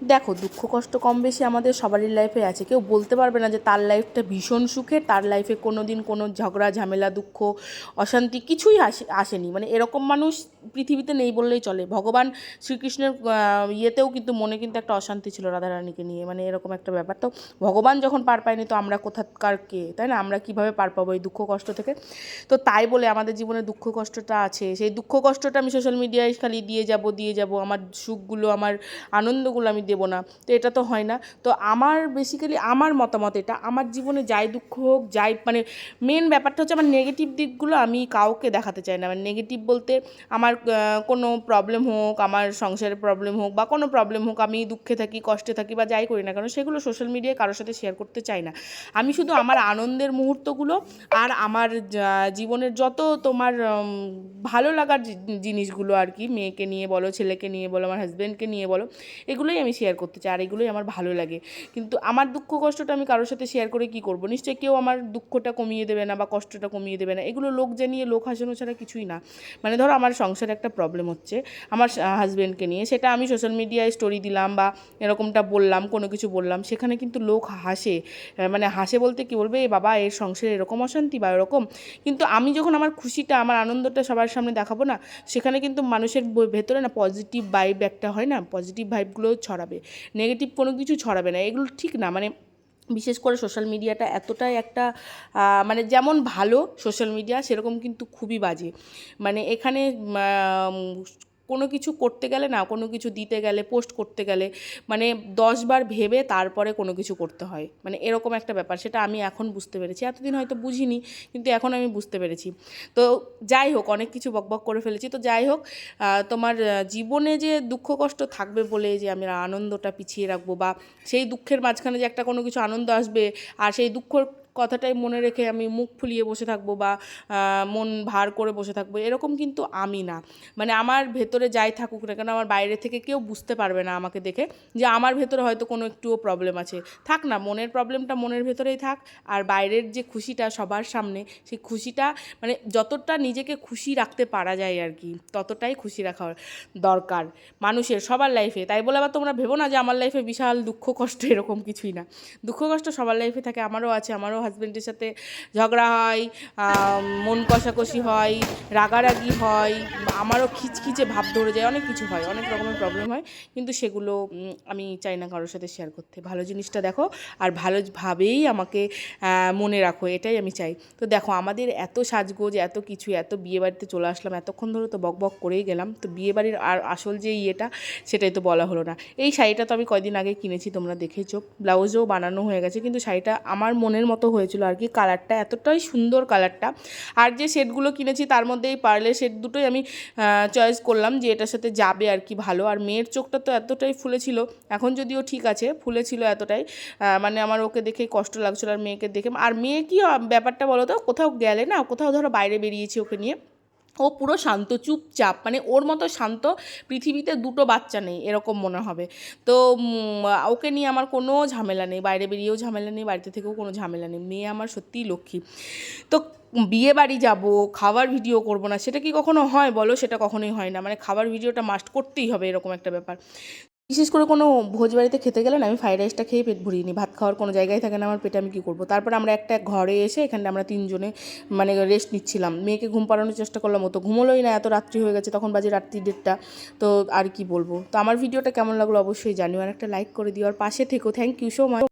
দেখো, দুঃখ কষ্ট কম বেশি আমাদের সবারই লাইফে আছে। কেউ বলতে পারবে না যে তার লাইফটা ভীষণ সুখের, তার লাইফে কোনো দিন কোনো ঝগড়া ঝামেলা দুঃখ অশান্তি কিছুই আসেনি। মানে এরকম মানুষ পৃথিবীতে নেই বললেই চলে। ভগবান শ্রীকৃষ্ণের ইয়েতেও কিন্তু মনে কিন্তু একটা অশান্তি ছিল রাধারানীকে নিয়ে, মানে এরকম একটা ব্যাপার। তো ভগবান যখন পার পায়নি, তো আমরা কোথাকার কে, তাই না? আমরা কীভাবে পার পাবো এই দুঃখ কষ্ট থেকে? তো তাই বলে আমাদের জীবনে দুঃখ কষ্টটা আছে, সেই দুঃখ কষ্টটা আমি সোশ্যাল মিডিয়ায় খালি দিয়ে যাব, আমার সুখগুলো আমার আনন্দগুলো আমি দেবো না, তো এটা তো হয় না। তো আমার বেসিক্যালি আমার মতামত এটা, আমার জীবনে যাই দুঃখ হোক, যাই মানে মেন ব্যাপারটা হচ্ছে আমার নেগেটিভ দিকগুলো আমি কাউকে দেখাতে চাই না। মানে নেগেটিভ বলতে আমার কোনো প্রবলেম হোক, আমার সংসারের প্রবলেম হোক বা কোনো প্রবলেম হোক, আমি দুঃখে থাকি, কষ্টে থাকি বা যাই করি না কেন, সেগুলো সোশ্যাল মিডিয়ায় কারোর সাথে শেয়ার করতে চাই না। আমি শুধু আমার আনন্দের মুহূর্তগুলো আর আমার জীবনের যত তোমার ভালো লাগার জিনিসগুলো আর কি, মেয়েকে নিয়ে বলো, ছেলেকে নিয়ে বলো, আমার হাজব্যান্ডকে নিয়ে বলো, এগুলোই আমি শেয়ার করতে চাই, আর এগুলোই আমার ভালো লাগে। কিন্তু আমার দুঃখ কষ্টটা আমি কারোর সাথে শেয়ার করে কী করবো? নিশ্চয়ই কেউ আমার দুঃখটা কমিয়ে দেবে না বা কষ্টটা কমিয়ে দেবে না। এগুলো লোক জানিয়ে লোক হাসানো ছাড়া কিছুই না। মানে ধরো আমার সংসারে একটা প্রবলেম হচ্ছে আমার হাজব্যান্ডকে নিয়ে, সেটা আমি সোশ্যাল মিডিয়ায় স্টোরি দিলাম বা এরকমটা বললাম, কোনো কিছু বললাম, সেখানে কিন্তু লোক হাসে। মানে হাসে বলতে কী বলবে, এ বাবা এর সংসারে এরকম অশান্তি বা এরকম। কিন্তু আমি যখন আমার খুশিটা, আমার আনন্দটা সবার সামনে দেখাবো না, সেখানে কিন্তু মানুষের ভেতরে না পজিটিভ ভাইব একটা হয় না, পজিটিভ ভাইবগুলো ছড়াবে, নেগেটিভ কোনো কিছু ছড়াবে না। এগুলো ঠিক না। মানে বিশেষ করে সোশ্যাল মিডিয়াটা এতটাই একটা মানে যেমন ভালো সোশ্যাল মিডিয়া, সেরকম কিন্তু খুবই বাজে। মানে এখানে কোনো কিছু করতে গেলে না, কোনো কিছু দিতে গেলে, পোস্ট করতে গেলে মানে 10বার ভেবে তারপরে কোনো কিছু করতে হয়। মানে এরকম একটা ব্যাপার, সেটা আমি এখন বুঝতে পেরেছি। এতদিন হয়তো বুঝিনি, কিন্তু এখন আমি বুঝতে পেরেছি। তো যাই হোক, অনেক কিছু বকবক করে ফেলেছি। তো যাই হোক, তোমার জীবনে যে দুঃখ কষ্ট থাকবে বলে যে আমি আনন্দটা পিছিয়ে রাখবো, বা সেই দুঃখের মাঝখানে যে একটা কোনো কিছু আনন্দ আসবে আর সেই দুঃখর কথাটাই মনে রেখে আমি মুখ ফুলিয়ে বসে থাকবো বা মন ভার করে বসে থাকবো, এরকম কিন্তু আমি না। মানে আমার ভেতরে যাই থাকুক না কেন, আমার বাইরে থেকে কেউ বুঝতে পারবে না আমাকে দেখে যে আমার ভেতরে হয়তো কোনো একটুও প্রবলেম আছে। থাক না, মনের প্রবলেমটা মনের ভেতরেই থাক, আর বাইরের যে খুশিটা সবার সামনে, সেই খুশিটা মানে যতটা নিজেকে খুশি রাখতে পারা যায় আর কি, ততটাই খুশি রাখা দরকার মানুষের, সবার লাইফে। তাই বলে আবার তোমরা ভেবো না যে আমার লাইফে বিশাল দুঃখ কষ্ট, এরকম কিছুই না। দুঃখ কষ্ট সবার লাইফে থাকে, আমারও আছে। আমারও হাজব্যান্ডের সাথে ঝগড়া হয়, মন কষাকষি হয়, রাগারাগি হয়, আমারও খিচখিচে ভাব ধরে যায়, অনেক কিছু হয়, অনেক রকমের প্রবলেম হয়। কিন্তু সেগুলো আমি চাই না কারোর সাথে শেয়ার করতে। ভালো জিনিসটা দেখো আর ভালোভাবেই আমাকে মনে রাখো, এটাই আমি চাই। তো দেখো, আমাদের এত সাজগোজ, এত কিছু, এত বিয়েবাড়িতে চলে আসলাম, এতক্ষণ ধরে তো বকবক করেই গেলাম। তো বিয়েবাড়ির আর আসল যে ইয়েটা, সেটাই তো বলা হলো না। এই শাড়িটা তো আমি কয়দিন আগে কিনেছি, তোমরা দেখেছো, ব্লাউজও বানানো হয়ে গেছে, কিন্তু শাড়িটা আমার মনের মতো হয়েছিল আর কি। কালারটা এতটাই সুন্দর কালারটা, আর যে সেটগুলো কিনেছি তার মধ্যে এই পার্লের সেট দুটোই আমি চয়েস করলাম যে এটার সাথে যাবে আর কি ভালো। আর মেয়ের চোখটা তো এতটাই ফুলেছিল, এখন যদিও ঠিক আছে, ফুলেছিল এতটাই, মানে আমার ওকে দেখে কষ্ট লাগছিলো, আর মেয়েকে দেখে। আর মেয়ে কি ব্যাপারটা বলো তো, কোথাও গেলে না, কোথাও ধরো বাইরে বেরিয়েছি ওকে নিয়ে, ও পুরো শান্ত, চুপচাপ, মানে ওর মতো শান্ত পৃথিবীতে দুটো বাচ্চা নেই এরকম মনে হবে। তো ওকে নিয়ে আমার কোনো ঝামেলা নেই, বাইরে বেরিয়েও ঝামেলা নেই, বাড়িতে থেকেও কোনো ঝামেলা নেই। মেয়ে আমার সত্যিই লক্ষ্মী। তো বিয়ে বাড়ি যাবো, খাবার ভিডিও করবো না, সেটা কি কখনো হয় বলো? সেটা কখনোই হয় না। মানে খাবার ভিডিওটা মাস্ট করতেই হবে, এরকম একটা ব্যাপার। বিশেষ করে কোনো ভোজ বাড়িতে খেতে গেলে না, আমি ফ্রাইড রাইসটা খেয়ে পেট ভরিয়ে নিই। ভাত খাওয়ার কোনো জায়গায় থাকে না আমার পেটে, আমি কী করবো? তারপরে আমরা একটা ঘরে এসে এখানে আমরা তিনজনে মানে রেস্ট নিচ্ছিলাম, মেয়েকে ঘুম পাড়ানোর চেষ্টা করলাম, ও তো ঘুমোলোই না, এত রাত্রি হয়ে গেছে, তখন বাজে রাত্রি 1:30। তো আর কি বলবো। তো আমার ভিডিওটা কেমন লাগলো অবশ্যই জানিও, আর একটা লাইক করে দিও, আর পাশে থেকো। Thank you so much.